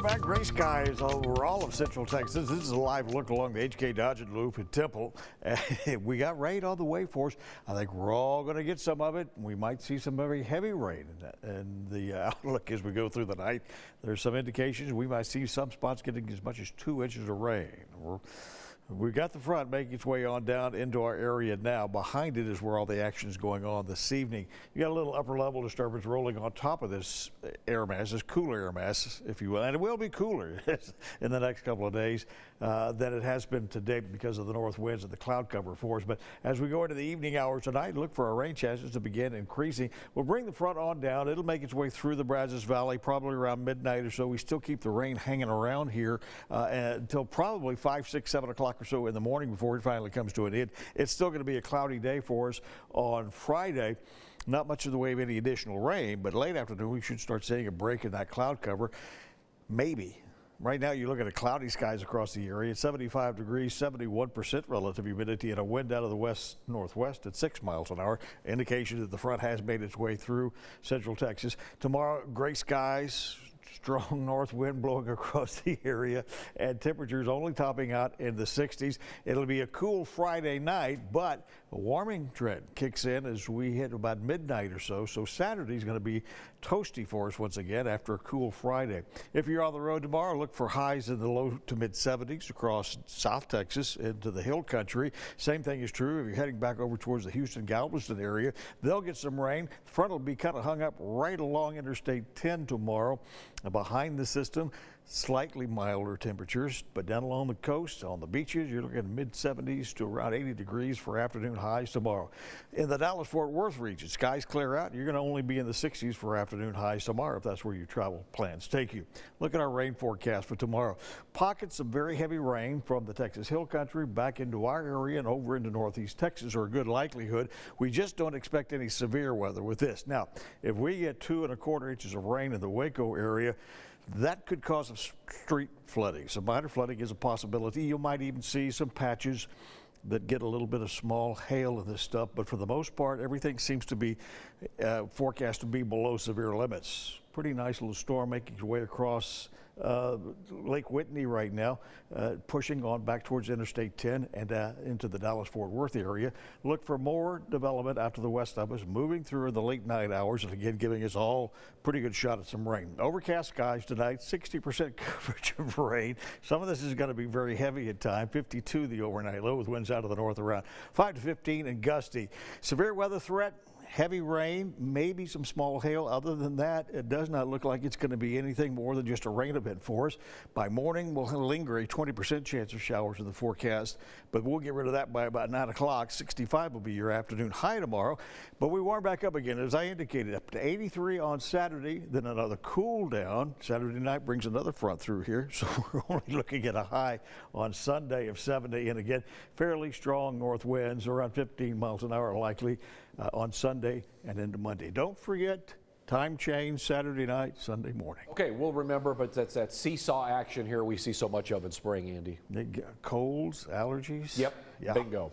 Welcome back. Gray skies over all of Central Texas. This is a live look along the HK Dodge Loop at Temple. We got rain on the way for us. I think we're all going to get some of it. We might see some very heavy rain in the outlook as we go through the night. There's some indications we might see some spots getting as much as 2 inches of rain. We've got the front making its way on down into our area now. Behind it is where all the action is going on this evening. You got a little upper level disturbance rolling on top of this air mass, this cooler air mass, if you will. And it will be cooler in the next couple of days than it has been today because of the north winds and the cloud cover for us. But as we go into the evening hours tonight, look for our rain chances to begin increasing. We'll bring the front on down. It'll make its way through the Brazos Valley probably around midnight or so. We still keep the rain hanging around here until probably 5, 6, 7 o'clock or so in the morning before it finally comes to an end. It's still going to be a cloudy day for us on Friday. Not much of the way of any additional rain, but late afternoon we should start seeing a break in that cloud cover. Maybe. Right now you look at cloudy skies across the area. It's 75 degrees, 71% relative humidity, and a wind out of the west-northwest at 6 miles an hour. Indication that the front has made its way through Central Texas. Tomorrow, gray skies, strong north wind blowing across the area, and temperatures only topping out in the 60s. It'll be a cool Friday night, but a warming trend kicks in as we hit about midnight or so. So Saturday's going to be toasty for us once again after a cool Friday. If you're on the road tomorrow, look for highs in the low to mid 70s across South Texas into the hill country. Same thing is true if you're heading back over towards the Houston Galveston area. They'll get some rain. The front will be kind of hung up right along Interstate 10 tomorrow. Behind the system, slightly milder temperatures, but down along the coast, on the beaches, you're looking at mid 70s to around 80 degrees for afternoon highs tomorrow. In the Dallas-Fort Worth region, skies clear out. You're going to only be in the 60s for afternoon highs tomorrow if that's where your travel plans take you. Look at our rain forecast for tomorrow. Pockets of very heavy rain from the Texas Hill Country back into our area and over into northeast Texas are a good likelihood. We just don't expect any severe weather with this. Now, if we get 2 1/4 inches of rain in the Waco area, that could cause some street flooding. Some minor flooding is a possibility. You might even see some patches that get a little bit of small hail in this stuff, but for the most part, everything seems to be forecast to be below severe limits. Pretty nice little storm making its way across Lake Whitney right now, pushing on back towards Interstate 10 and into the Dallas-Fort Worth area. Look for more development out to the west of us, moving through in the late night hours, and again giving us all pretty good shot at some rain. Overcast skies tonight, 60% coverage of rain. Some of this is going to be very heavy at times. 52 the overnight low with winds out of the north around 5 to 15 and gusty. Severe weather threat. Heavy rain, maybe some small hail. Other than that, it does not look like it's going to be anything more than just a rain event for us. By morning, we'll linger a 20% chance of showers in the forecast, but we'll get rid of that by about 9 o'clock. 65 will be your afternoon high tomorrow, but we warm back up again, as I indicated, up to 83 on Saturday, then another cool down. Saturday night brings another front through here, so we're only looking at a high on Sunday of 70, and again, fairly strong north winds, around 15 miles an hour likely on Sunday and into Monday. Don't forget, time change Saturday night, Sunday morning. Okay, we'll remember, but that's that seesaw action here we see so much of in spring, Andy. Colds, allergies. Yep, yeah. bingo.